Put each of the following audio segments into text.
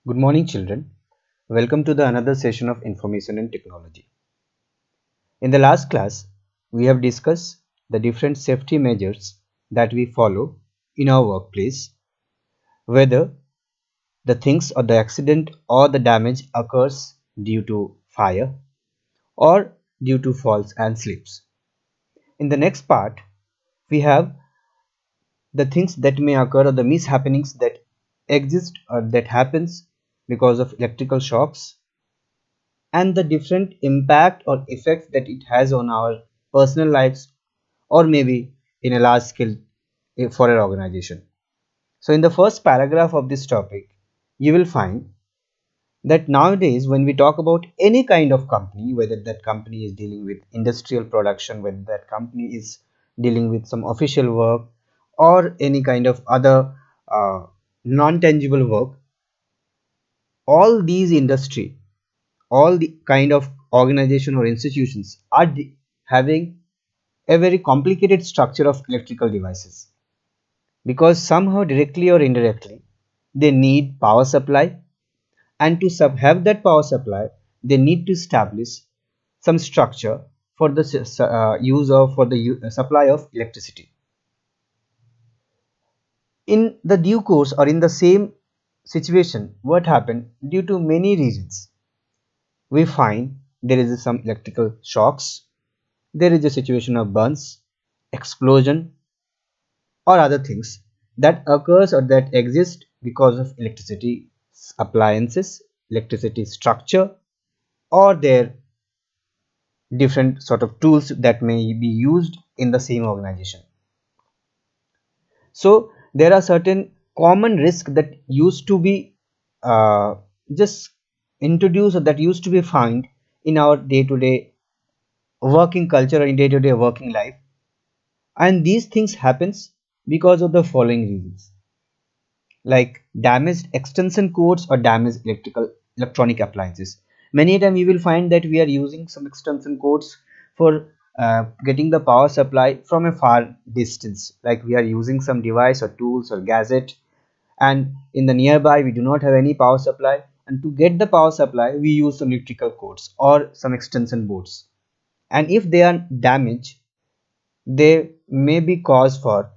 Good morning, children. Welcome to the another session of Information and Technology. In the last class, we have discussed the different safety measures that we follow in our workplace, whether the things or the accident or the damage occurs due to fire or due to falls and slips. In the next part, we have the things that may occur or the mishappenings that exist or that happens because of electrical shocks and the different impact or effects that it has on our personal lives or maybe in a large scale for an organization. So in the first paragraph of this topic, you will find that nowadays when we talk about any kind of company, whether that company is dealing with industrial production, whether that company is dealing with some official work or any kind of other non-tangible work, all these industry, all the kind of organization or institutions are having a very complicated structure of electrical devices because somehow directly or indirectly they need power supply, and to have that power supply they need to establish some structure for the use of for the supply of electricity. In the due course or in the same situation, what happened due to many reasons, we find there is some electrical shocks, there is a situation of burns, explosion or other things that occurs or that exist because of electricity appliances, electricity structure or their different sort of tools that may be used in the same organization. So there are certain common risks that used to be uh, just introduced or that used to be found in our day-to-day working culture or in day-to-day working life, and these things happens because of the following reasons, like damaged extension cords or damaged electronic appliances. Many a time you will find that we are using some extension cords for getting the power supply from a far distance, like we are using some device or tools or gadget, and in the nearby we do not have any power supply, and to get the power supply we use some electrical cords or some extension boards, and if they are damaged they may be cause for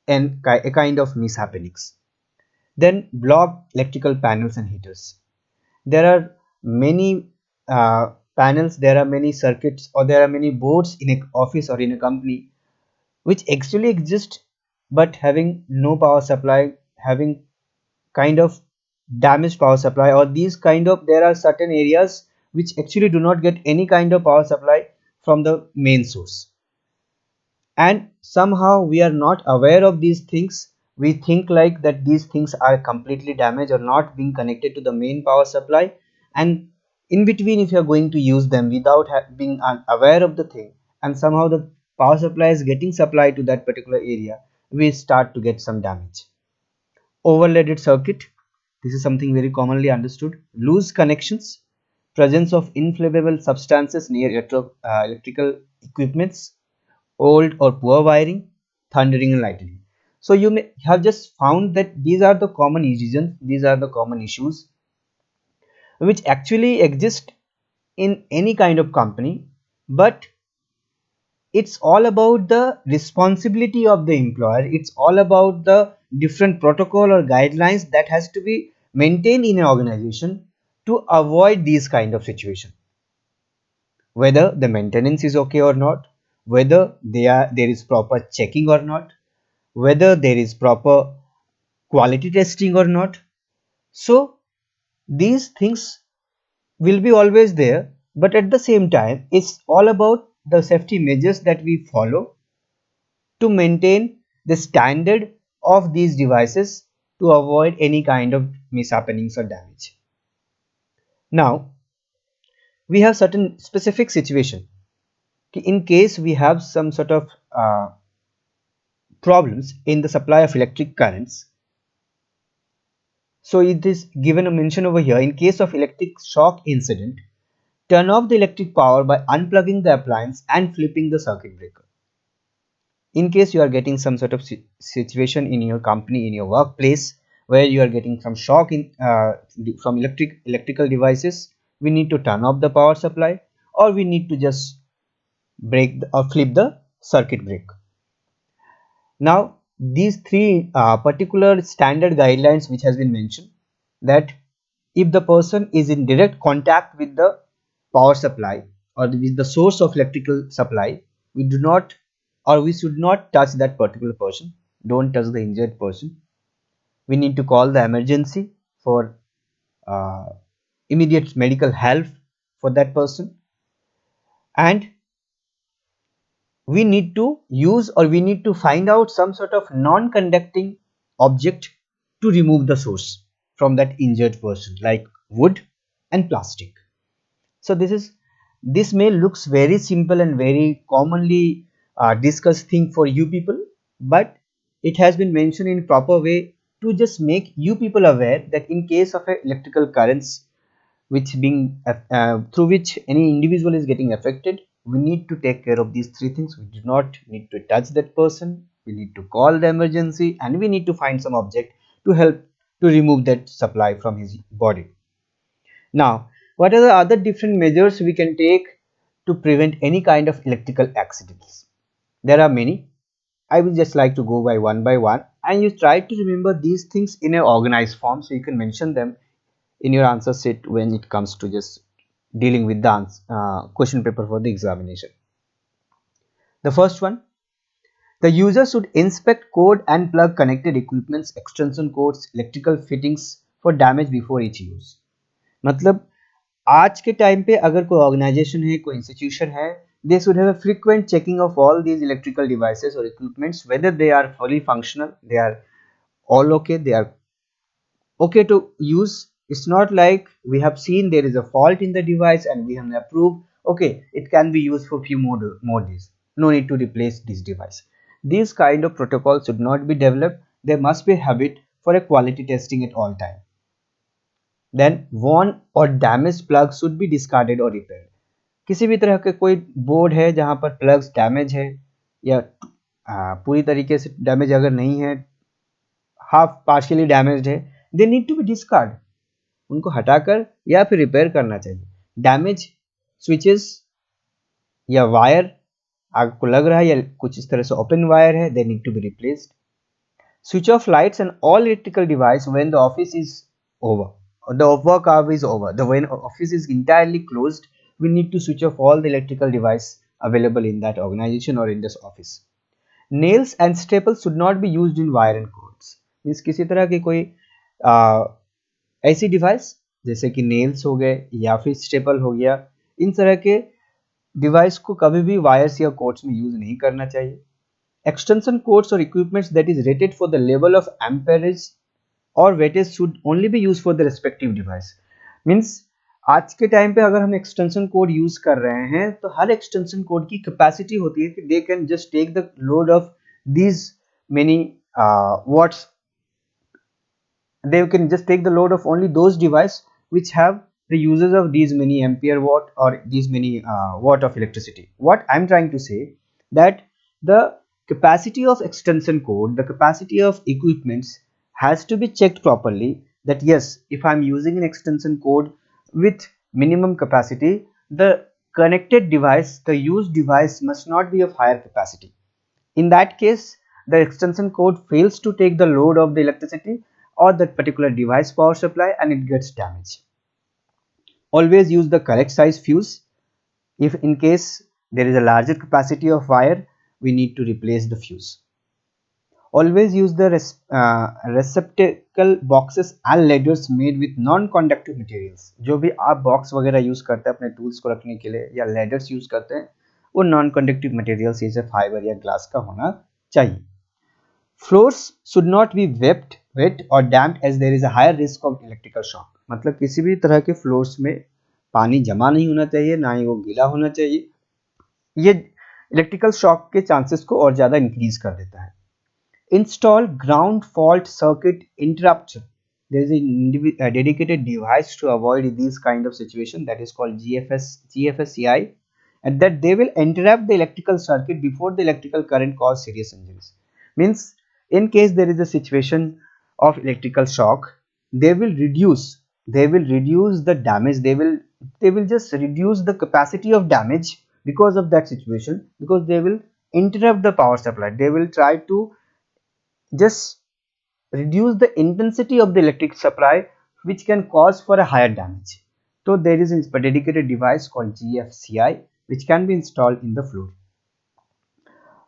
a kind of mishappenings. Then block electrical panels and heaters. There are many panels, there are many circuits or there are many boards in an office or in a company which actually exist but having no power supply, having kind of damaged power supply, or these kind of, there are certain areas which actually do not get any kind of power supply from the main source, and somehow we are not aware of these things. We think like that these things are completely damaged or not being connected to the main power supply, and in between if you are going to use them without being aware of the thing, and somehow the power supply is getting supplied to that particular area, we start to get some damage. Overloaded circuit, this is something very commonly understood. Loose connections, presence of inflammable substances near electrical equipments, old or poor wiring, thundering and lightning. So you may have just found that these are the common reasons, these are the common issues which actually exist in any kind of company, but it's all about the responsibility of the employer. It's all about the different protocol or guidelines that has to be maintained in an organization to avoid these kind of situation, whether the maintenance is okay or not, whether there is proper checking or not, whether there is proper quality testing or not. So these things will be always there, but at the same time it's all about the safety measures that we follow to maintain the standard of these devices to avoid any kind of mishappenings or damage. Now we have certain specific situation. In case we have some sort of problems in the supply of electric currents, so it is given a mention over here, in case of electric shock incident, turn off the electric power by unplugging the appliance and flipping the circuit breaker. In case you are getting some sort of situation in your company, in your workplace, where you are getting some shock in from electrical devices, we need to turn off the power supply, or we need to just or flip the circuit break. Now these three particular standard guidelines which has been mentioned, that if the person is in direct contact with the power supply or with the source of electrical supply, we do not, or we should not touch that particular person. Don't touch the injured person. We need to call the emergency for uh, immediate medical help for that person, and we need to use, or we need to find out some sort of non-conducting object to remove the source from that injured person, like wood and plastic. So this may looks very simple and very commonly discussed thing for you people, but it has been mentioned in proper way to just make you people aware that in case of a electrical currents which being through which any individual is getting affected, we need to take care of these three things. We do not need to touch that person, we need to call the emergency, and we need to find some object to help to remove that supply from his body. Now what are the other different measures we can take to prevent any kind of electrical accidents? There are many. I will just like to go by one, and you try to remember these things in an organized form so you can mention them in your answer sheet when it comes to just dealing with the question paper for the examination. The first one, the user should inspect code and plug connected equipments, extension cords, electrical fittings for damage before each use. मतलब आज के time पे अगर कोई organisation है, कोई institution है, they should have a frequent checking of all these electrical devices or equipments, whether they are fully functional, they are all okay, they are okay to use. It's not like we have seen there is a fault in the device and we have approved, okay, it can be used for few more days, no need to replace this device. These kind of protocols should not be developed. There must be a habit for a quality testing at all time. Then worn or damaged plugs should be discarded or repaired. किसी भी तरह के कोई board है जहां पर plugs damage है या पूरी तरीके से डैमेज अगर नहीं है, हाफ पार्शियली डैमेज्ड है, they need to be discard, उनको हटाकर या फिर रिपेयर करना चाहिए. डैमेज स्विचेस या वायर आपको लग रहा है या कुछ इस तरह से ओपन वायर है, they need to be replaced. Switch off lights and all electrical device when the office is over, or the work hour is over. When office is entirely closed, we need to switch off all the electrical device available in that organization or in this office. Nails and staples should not be used in wire and cords. Means किसी तरह की कोई ऐसी device जैसे कि nails हो गए या फिर स्टेपल हो गया, इन तरह के डिवाइस को कभी भी वायर्स या कोर्ड्स में यूज नहीं करना चाहिए. Extension cords or equipments that is rated for the level of amperage or wattage should only be used for the respective device. Means आज के टाइम पे अगर हम एक्सटेंशन कोड यूज कर रहे हैं तो हर एक्सटेंशन कोड की कैपेसिटी होती है कि they can just take the load of these many watts. They can just take the load of only those device which have the uses of these many ampere watt or these many watt of electricity. What I'm trying to say, that the capacity of extension code, the capacity of equipments has to be checked properly, that yes, if I'm using an extension code with minimum capacity, the connected device, the used device must not be of higher capacity. In that case, the extension code fails to take the load of the electricity or that particular device power supply and it gets damaged. Always use the correct size fuse. If in case there is a larger capacity of wire, we need to replace the fuse. Always use the receptacle boxes and ladders made with non-conductive materials. जो भी आप box वगैरह use करते हैं अपने tools को रखने के लिए या ladders यूज करते हैं, वो नॉन कंडक्टिव मटेरियल जैसे फाइबर या ग्लास का होना चाहिए. Floors should not be wet or damp as there is a higher risk of electrical shock. मतलब किसी भी तरह के फ्लोर्स में पानी जमा नहीं होना चाहिए, ना ही वो गीला होना चाहिए. ये इलेक्ट्रिकल शॉक के चांसेस को और ज़्यादा इंक्रीज कर देता है. Install ground fault circuit interrupter. There is a dedicated device to avoid these kind of situation, that is called GFSCI, and that they will interrupt the electrical circuit before the electrical current cause serious injuries. Means in case there is a situation of electrical shock, they will reduce the damage, they will just reduce the capacity of damage because of that situation, because they will interrupt the power supply, they will try to just reduce the intensity of the electric supply, which can cause for a higher damage. So there is a dedicated device called GFCI which can be installed in the floor.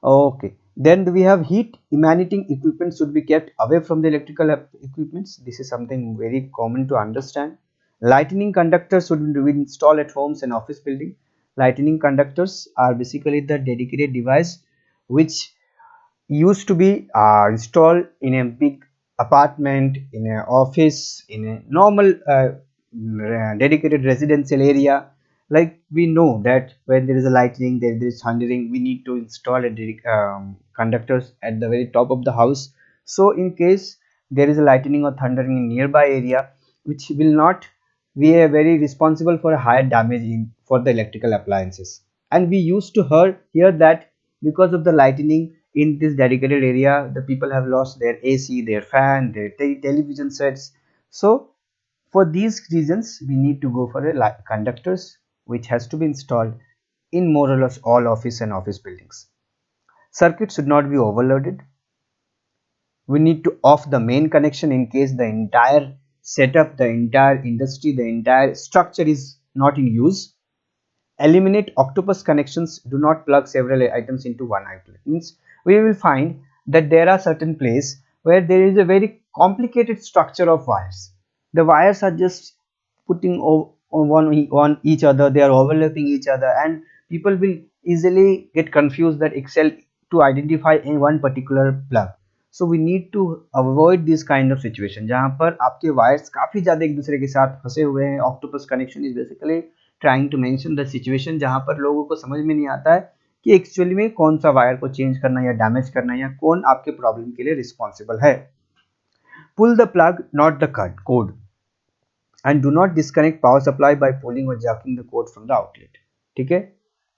Okay, then we have heat emanating equipment should be kept away from the electrical equipments. This is something very common to understand. Lightning conductors should be installed at homes and office building. Lightning conductors are basically the dedicated device which used to be installed in a big apartment, in an office, in a normal dedicated residential area. Like we know that when there is a lightning, there is thundering, we need to install a conductors at the very top of the house. So in case there is a lightning or thundering in nearby area, which will not be a very responsible for a higher damage in for the electrical appliances. And we used to hear that because of the lightning in this dedicated area, the people have lost their AC, their fan, their television sets. So for these reasons, we need to go for a conductors which has to be installed in more or less all office and office buildings. Circuit should not be overloaded. We need to off the main connection in case the entire setup, the entire industry, the entire structure is not in use. Eliminate octopus connections. Do not plug several items into one outlet. Means we will find that there are certain places where there is a very complicated structure of wires. The wires are just putting on each other, they are overlapping each other, and people will easily get confused that excel to identify in one particular plug. So we need to avoid this kind of situation जहाँ पर आपके wires काफी ज़्यादा एक दूसरे के साथ फंसे हुए हैं. Octopus connection is basically trying to mention the situation जहाँ पर लोगों को समझ में नहीं आता है कि एक्चुअली में कौन सा वायर को चेंज करना या डैमेज करना या कौन आपके प्रॉब्लम के लिए रिस्पॉन्सिबल है. Pull the plug not the cord and do not disconnect power supply by pulling or jerking the cord from the outlet. ठीक है,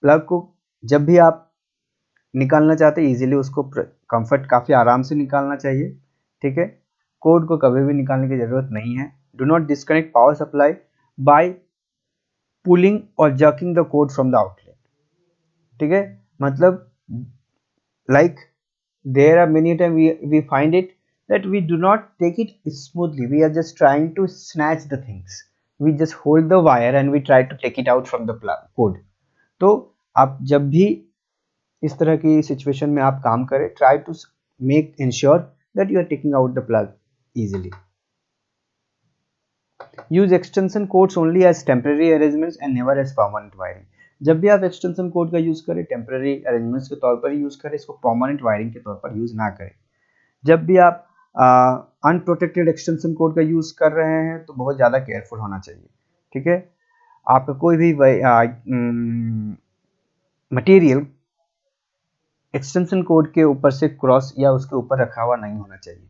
प्लग को जब भी आप निकालना चाहते हैं इजीली उसको कंफर्ट काफ़ी आराम से निकालना चाहिए. ठीक है, कोड को कभी भी निकालने की ज़रूरत नहीं है. Do not disconnect power supply by pulling or jerking the cord from the outlet. ठीक है, मतलब like there are many time we find it that we do not take it smoothly, we are just trying to snatch the things, we just hold the wire and we try to take it out from the plug code. तो आप जब भी इस तरह की situation में आप काम करें, try to make ensure that you are taking out the plug easily. use extension codes only as temporary arrangements and never as permanent wiring. जब भी आप एक्सटेंशन कोड का यूज करें टेम्पररी अरेंजमेंट्स के तौर पर यूज करें, इसको परमानेंट वायरिंग के तौर पर यूज ना करें. जब भी आप अनप्रोटेक्टेड एक्सटेंशन कोड का यूज कर रहे हैं तो बहुत ज़्यादा केयरफुल होना चाहिए. ठीक है, आपका कोई भी मटेरियल एक्सटेंशन कोड के ऊपर से क्रॉस या उसके ऊपर रखा हुआ नहीं होना चाहिए.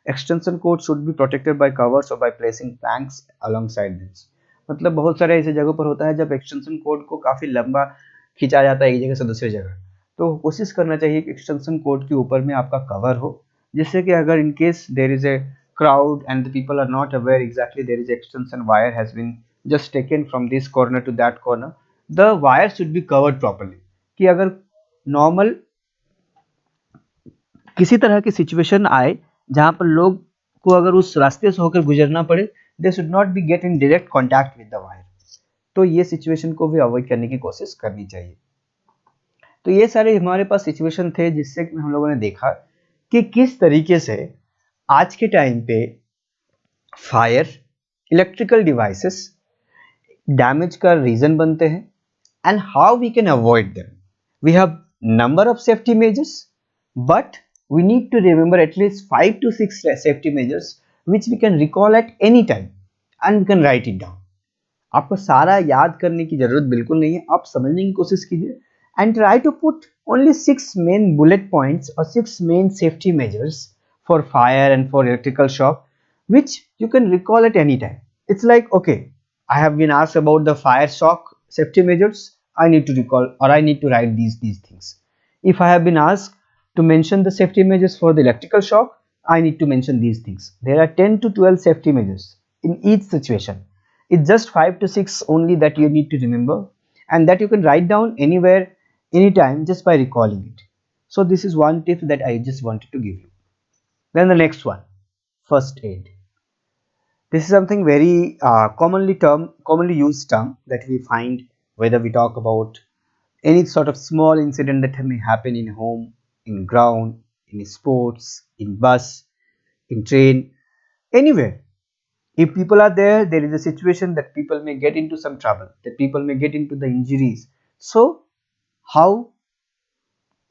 Extension cord should be protected by covers or by placing planks alongside this. मतलब बहुत सारे ऐसे जगहों पर होता है जब एक्सटेंशन कोड को काफ़ी लंबा खींचा जाता है एक जगह से दूसरी जगह, तो कोशिश करना चाहिए कि एक्सटेंशन कोड के ऊपर में आपका कवर हो, जिससे कि अगर in case there is a crowd and the people are not aware exactly there is extension wire has been just taken from this corner to that corner, the wire should be covered properly. कि अगर normal किसी तरह की situation आए जहाँ पर लोग को अगर उस रास्ते से होकर गुजरना पड़े, they should not be get in direct contact with the wire. तो ये सिचुएशन को भी अवॉइड करने की कोशिश करनी चाहिए. तो ये सारे हमारे पास सिचुएशन थे जिससे हम लोगों ने देखा कि किस तरीके से आज के टाइम पे फायर इलेक्ट्रिकल डिवाइसेस डैमेज का रीजन बनते हैं and how we can avoid them. We have number of safety measures but we need to remember at least 5 to 6 safety measures which we can recall at any time and we can write it down. आपको सारा याद करने की जरूरत बिल्कुल नहीं है, आप समझने की कोशिश कीजिए and try to put only 6 main bullet points or 6 main safety measures for fire and for electrical shock which you can recall at any time. It's like, okay, I have been asked about the fire shock safety measures, I need to recall or I need to write these things. If I have been asked to mention the safety measures for the electrical shock, I need to mention these things. There are 10 to 12 safety measures in each situation. It's just 5 to 6 only that you need to remember, and that you can write down anywhere, anytime, just by recalling it. So this is one tip that I just wanted to give you. Then the next one, first aid. This is something very commonly used term that we find whether we talk about any sort of small incident that may happen in home, in ground, in sports, in bus, in train, anywhere. If people are there, there is a situation that people may get into some trouble, that people may get into the injuries. So how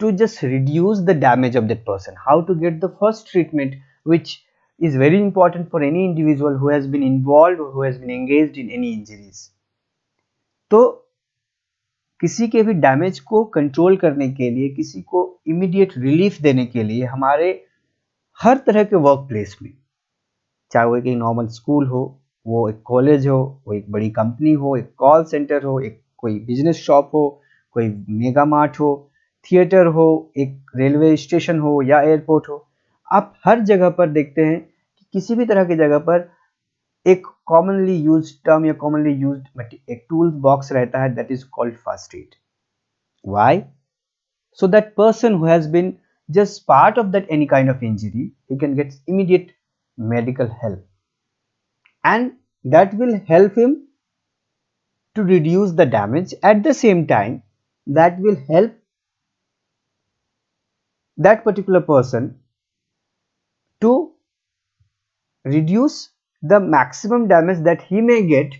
to just reduce the damage of that person, how to get the first treatment, which is very important for any individual who has been involved or who has been engaged in any injuries. तो किसी के भी damage को control करने के लिए, किसी को इमीडिएट रिलीफ देने के लिए हमारे हर तरह के वर्क प्लेस में, चाहे वो एक नॉर्मल स्कूल हो, वो एक कॉलेज हो, वो एक बड़ी कंपनी हो, एक कॉल सेंटर हो, एक कोई बिजनेस शॉप हो, कोई मेगा मार्ट हो, थिएटर हो, एक रेलवे स्टेशन हो या एयरपोर्ट हो, आप हर जगह पर देखते हैं कि किसी भी तरह की जगह पर एक कॉमनली यूज टर्म या कॉमनली यूज्ड एक टूल बॉक्स रहता है, that is called first aid. Why? So that person who has been just part of that any kind of injury, he can get immediate medical help, and that will help him to reduce the damage. At the same time, that will help that particular person to reduce the maximum damage that he may get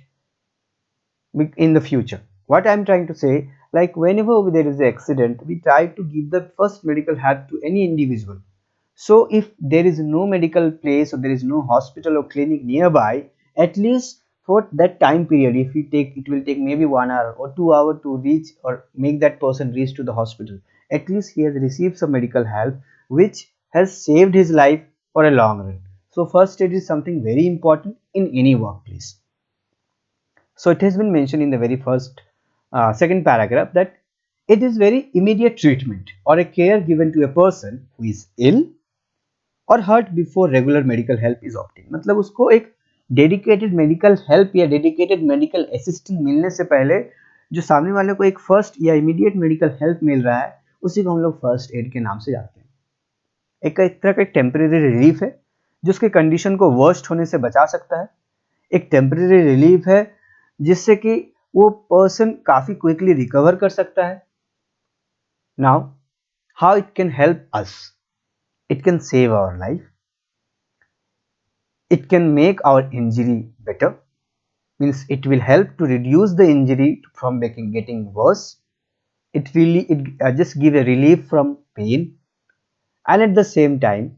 in the future. What I'm trying to say, like whenever there is an accident, we try to give the first medical help to any individual. So if there is no medical place or there is no hospital or clinic nearby, at least for that time period, if we take, it will take maybe 1 hour or 2 hours to reach or make that person reach to the hospital. At least he has received some medical help which has saved his life for a long run. So first aid is something very important in any workplace. So it has been mentioned in the very first second paragraph that it is very immediate treatment or a care given to a person who is ill और hurt before regular medical help is obtain. मतलब उसको एक dedicated medical help या dedicated medical assistant मिलने से पहले जो सामने वाले को एक फर्स्ट या इमीडिएट मेडिकल हेल्प मिल रहा है, उसी को हम लोग फर्स्ट एड के नाम से जानते हैं. एक तरह का एक टेम्परेरी रिलीफ है जो उसके कंडीशन को वर्स्ट होने से बचा सकता है. एक टेम्परेरी रिलीफ है जिससे कि वो पर्सन काफी क्विकली रिकवर कर सकता है. Now how it can help us? It can save our life, it can make our injury better, means it will help to reduce the injury from getting worse. It just give a relief from pain, and at the same time,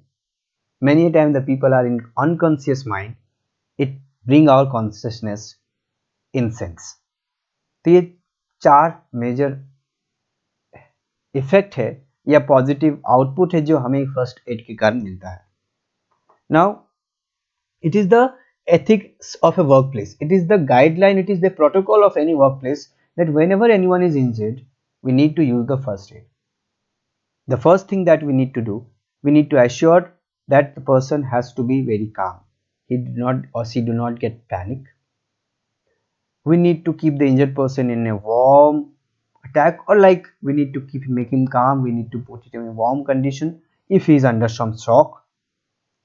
many times the people are in unconscious mind, it bring our consciousness in sense. तो ये 4 major effect है या positive output है जो हमें first add के कारण मिलता है. Now it is the ethics of a workplace, it is the guideline, it is the protocol of any workplace that whenever anyone is injured, we need to use the first aid. The first thing that we need to do, we need to assure that the person has to be very calm, he do not or she do not get panic. We need to keep the injured person in a warm attack, or like we need to keep make him calm, we need to put it in a warm condition. If he is under some shock,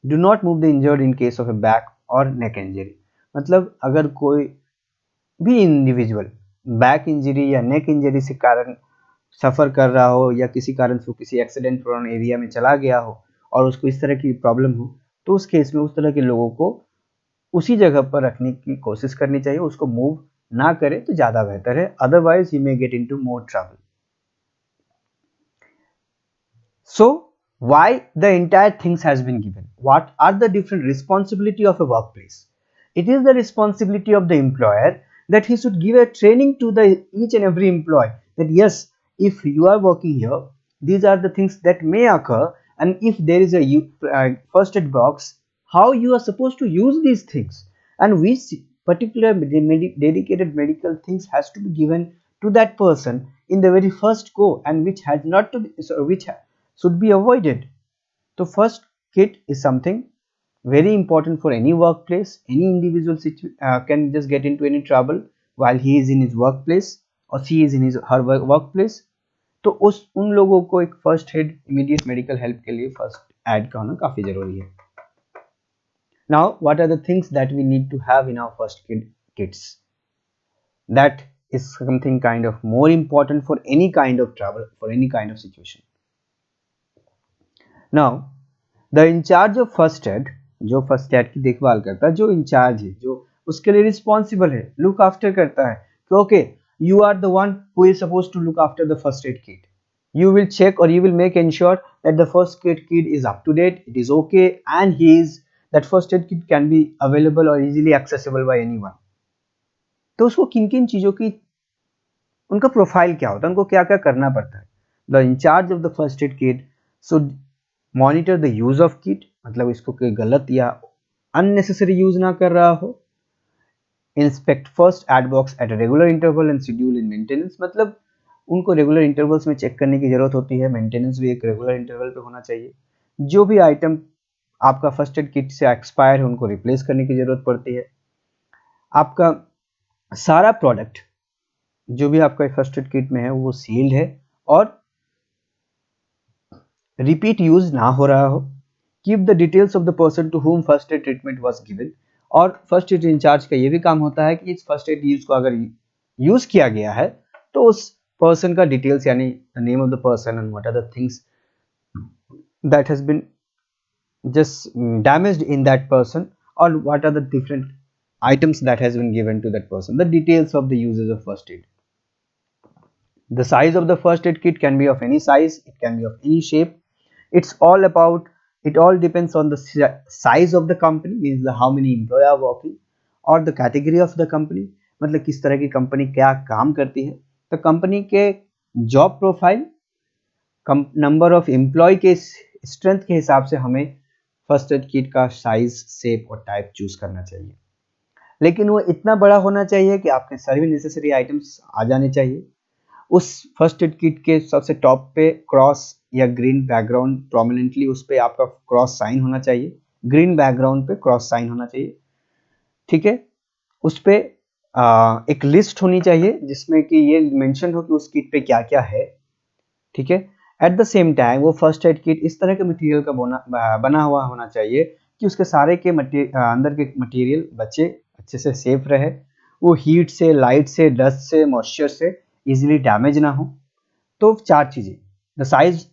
do not move the injured in case of a back or neck injury. मतलब अगर कोई भी individual back injury या नेक injury से कारण सफ़र कर रहा हो या किसी कारण से किसी एक्सीडेंट प्रोन एरिया में चला गया हो और उसको इस तरह की प्रॉब्लम हो, तो उस केस में उस तरह के लोगों को उसी जगह पर रखने की कोशिश करनी चाहिए, उसको मूव ना करे तो ज़्यादा बेहतर है, otherwise he may get into more trouble. So why the entire things has been given? What are the different responsibility of a workplace? It is the responsibility of the employer that he should give a training to the each and every employee that yes, if you are working here, these are the things that may occur, and if there is a first aid box, how you are supposed to use these things, and which particular dedicated medical things has to be given to that person in the very first go, and which has not to be, so which should be avoided. So first kit is something very important for any workplace. Any individual can just get into any trouble while he is in his workplace or she is in his her workplace. तो उस उन लोगों को एक first aid immediate medical help के लिए first aid का होना काफ़ी ज़रूरी है. Now what are the things that we need to have in our first aid kits. That is something kind of more important for any kind of travel, for any kind of situation. Now the in charge of first aid, जो first aid की देखभाल करता है, जो in charge है, जो उसके लिए रिस्पॉन्सिबल है, लुक आफ्टर करता है कि okay you are the one who is supposed to look after the first aid kit. You will check or you will make ensure that the first aid kit is up to date, it is okay, and that first aid kit can be available or easily accessible by anyone. तो उसको किन किन चीज़ों की उनका profile क्या होता है, उनको क्या क्या करना पड़ता है. The in charge of the first aid kit should monitor the use of kit, मतलब इसको कोई गलत या अननेसेसरी यूज ना कर रहा हो. Inspect first aid box at regular interval and schedule in maintenance, मतलब उनको रेगुलर इंटरवल्स में चेक करने की जरूरत होती है. मेंटेनेंस भी एक रेगुलर इंटरवल पे होना चाहिए. जो भी आइटम आपका फर्स्ट एड किट से एक्सपायर है उनको रिप्लेस करने की जरूरत पड़ती है. आपका सारा प्रोडक्ट जो भी आपका फर्स्ट एड किट में है वो सील्ड है और रिपीट यूज ना हो रहा हो. Keep the details of the person to whom first aid treatment was given, और फर्स्ट एड इंचार्ज का ये भी काम होता है कि इस फर्स्ट एड यूज को अगर यूज किया गया है तो उस पर्सन का डिटेल्स यानी the name of the person and what are the things that has been just damaged in that person, or what are the different items that has been given to that person, the details of the uses of first aid. The size of the first aid kit can be of any size, it can be of any shape. It all depends on the size of the company, means the how many employees are working, or the category of the company, मतलब किस तरह की company क्या काम करती है. तो company के job profile, number of employ के स्ट्रेंथ के हिसाब से हमें फर्स्ट एड किट का साइज, शेप और टाइप चूज करना चाहिए. लेकिन वो इतना बड़ा होना चाहिए कि आपके सभी नेसेसरी आइटम्स आ जाने चाहिए. उस फर्स्ट एड किट के सबसे टॉप पे क्रॉस या ग्रीन बैकग्राउंड प्रोमिनेंटली उस पे आपका क्रॉस साइन होना चाहिए. ग्रीन बैकग्राउंड पे क्रॉस साइन होना चाहिए, ठीक है. उस पे एक लिस्ट होनी चाहिए जिसमें कि ये मेंशन हो कि उस किट पे क्या क्या है, ठीक है. एट द सेम टाइम वो फर्स्ट एड किट इस तरह के मटेरियल का बना हुआ होना चाहिए कि उसके सारे के अंदर के मटेरियल बच्चे अच्छे से सेफ रहे, वो हीट से, लाइट से, डस्ट से, मॉइस्चर से इजीली डैमेज ना हो. तो चार चीजें. The size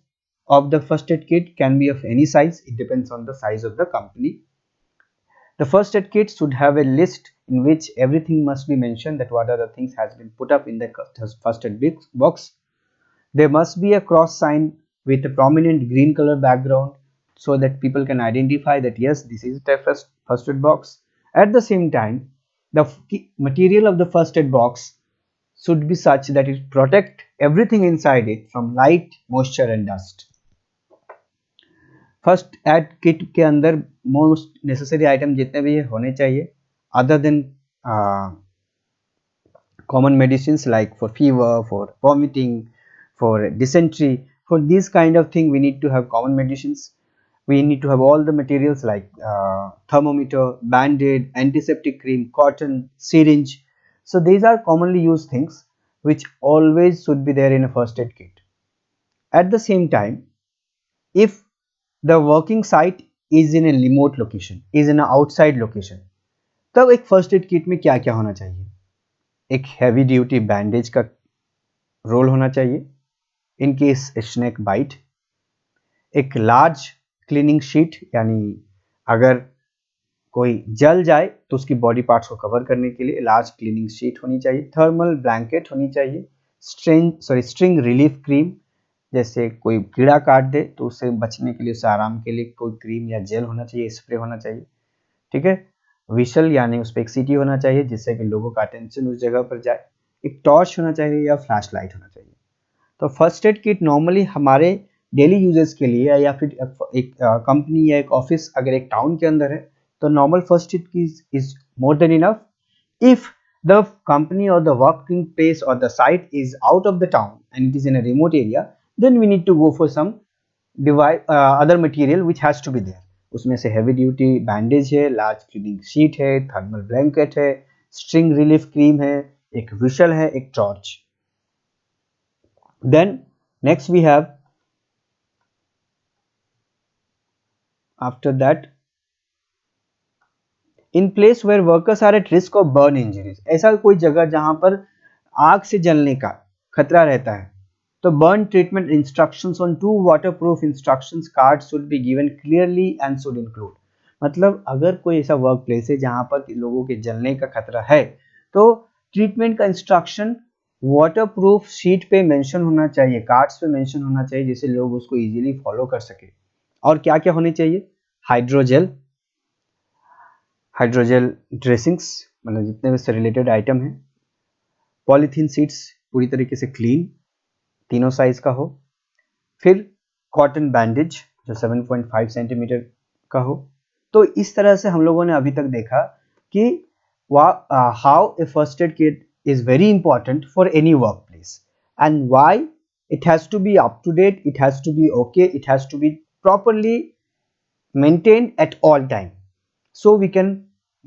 of the first aid kit can be of any size, it depends on the size of the company. The first aid kit should have a list in which everything must be mentioned, that what are the things has been put up in the first aid box. There must be a cross sign with a prominent green color background so that people can identify that yes, this is the first aid box. At the same time, the material of the first aid box should be such that it protect everything inside it from light, moisture and dust. First aid kit के अंदर most necessary item जितने भी होने चाहिए, other than common medicine like for fever, for vomiting, for dysentery, for these kind of thing we need to have common medicines. We need to have all the materials like thermometer, band-aid, antiseptic cream, cotton, syringe. So these are commonly used things which always should be there in a first aid kit. At the same time, if the working site is in a remote location, is in an outside location, तब एक first aid kit में क्या क्या होना चाहिए. एक heavy duty bandage का role होना चाहिए इन केस स्नेक बाइट. एक लार्ज क्लीनिंग शीट, यानी अगर कोई जल जाए तो उसकी बॉडी पार्ट्स को कवर करने के लिए लार्ज क्लीनिंग शीट होनी चाहिए. थर्मल ब्लैंकेट होनी चाहिए. स्ट्रिंग रिलीफ क्रीम, जैसे कोई कीड़ा काट दे तो उससे बचने के लिए, उससे आराम के लिए कोई क्रीम या जेल होना चाहिए, स्प्रे होना चाहिए, ठीक है. विशल यानी उस पर एक सीटी होना चाहिए जिससे कि लोगों का अटेंशन उस जगह पर जाए. एक टॉर्च होना चाहिए या फ्लैश लाइट होना चाहिए. तो फर्स्ट एड किट नॉर्मली हमारे डेली यूजेस के लिए, या फिर एक कंपनी या एक ऑफिस अगर एक टाउन के अंदर है तो normal first aid kit is more than enough. If the company और द वर्किंग प्लेस और the site is out of the town and it is in a remote area, then we need to go for some other material which has to be there. उसमें से heavy duty bandage है, large cleaning sheet है, thermal blanket है, string relief cream है, एक we shall है, एक torch. Then next we have, after that, in place where workers are at risk of burn injuries. ऐसा कोई जगह जहां पर आग से जलने का खतरा रहता है, तो burn treatment instructions on two waterproof instructions cards should be given clearly and should include. मतलब अगर कोई ऐसा वर्क प्लेस है जहां पर लोगों के जलने का खतरा है, तो ट्रीटमेंट का इंस्ट्रक्शन वाटर प्रूफ शीट पे मेंशन होना चाहिए, कार्ड्स पे मेंशन होना चाहिए, जिससे लोग उसको इजीली फॉलो कर सके. और क्या क्या होने चाहिए? हाइड्रोजेल, हाइड्रोजेल ड्रेसिंग्स, मतलब जितने भी इससे रिलेटेड आइटम हैं. पॉलीथीन सीट्स पूरी तरीके से क्लीन, तीनों साइज का हो. फिर कॉटन बैंडेज जो 7.5 सेंटीमीटर का हो. तो इस तरह से हम लोगों ने अभी तक देखा कि how a first aid kit is very important for any workplace, and why it has to be up to date, it has to be okay, it has to be properly maintained at all time, so we can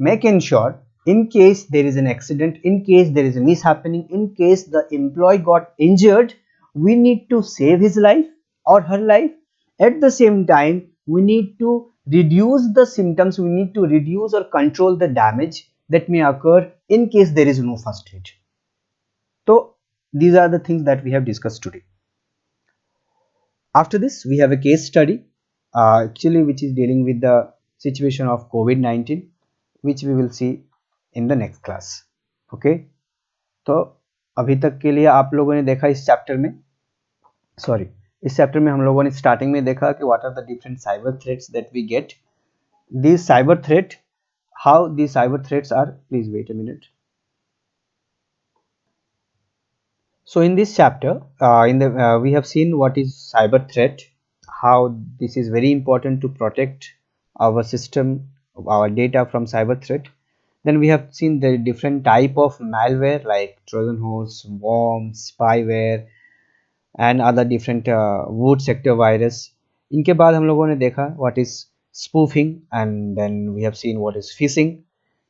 make ensure in case there is an accident, in case there is a mishappening, in case the employee got injured, we need to save his life or her life. At the same time, we need to reduce the symptoms, we need to reduce or control the damage that may occur in case there is no first aid. So these are the things that we have discussed today. After this, we have a case study, actually which is dealing with the situation of COVID-19, which we will see in the next class. Okay, तो अभी तक के लिए आप लोगों ने देखा इस चैप्टर में, सॉरी, इस चैप्टर में हम लोगों ने स्टार्टिंग में देखा कि what are the different cyber threats that we get. This cyber threat, how these cyber threats are, please wait a minute. So in this chapter, we have seen what is cyber threat, how this is very important to protect our system, our data from cyber threat. Then we have seen the different type of malware like Trojan horse, worm, spyware, and other different wood sector virus. इनके बाद हम लोगों ने देखा what is spoofing, and then we have seen what is phishing.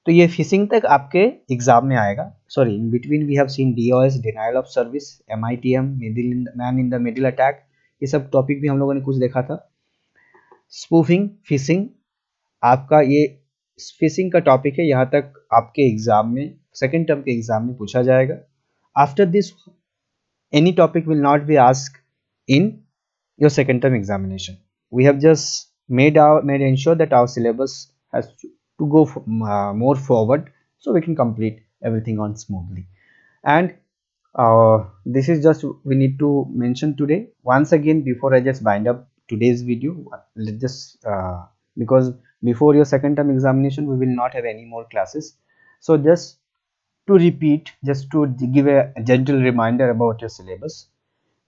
तो ये fishing तक आपके एग्जाम में आएगा. Sorry, in between we have seen DOS, denial of service, MITM, middle man in the middle attack, ये सब टॉपिक भी हम लोगों ने कुछ देखा था. स्पूफिंग, फिशिंग, आपका ये फिशिंग का टॉपिक है, यहाँ तक आपके एग्जाम में सेकेंड टर्म के एग्जाम में पूछा जाएगा. After this any topic will not be asked in your second term examination. We have just made ensure that our syllabus has to go more forward, so we can complete everything on smoothly. And this is just we need to mention today once again before I just bind up today's video. Let's just because before your second term examination we will not have any more classes, so just to repeat, just to give a gentle reminder about your syllabus,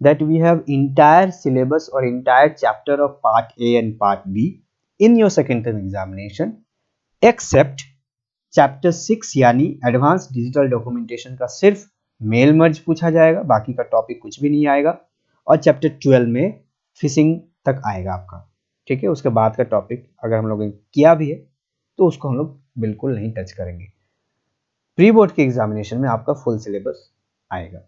that we have entire syllabus or entire chapter of part A and part B in your second term examination, except chapter 6 यानी advance digital documentation का सिर्फ mail merge पूछा जाएगा, बाकी का topic कुछ भी नहीं आएगा. और चैप्टर 12 में फिशिंग तक आएगा आपका. ठीक है, उसके बाद का टॉपिक अगर हम लोगों ने किया भी है तो उसको हम लोग बिल्कुल नहीं टच करेंगे. प्री बोर्ड के एग्जामिनेशन में आपका फुल सिलेबस आएगा,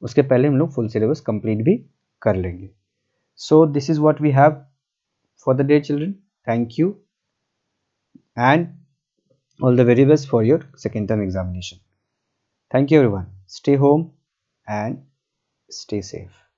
उसके पहले हम लोग फुल सिलेबस कंप्लीट भी कर लेंगे. So this is what we have for the day, children. Thank you and all the very best for your second term examination. Thank you everyone. Stay home and stay safe.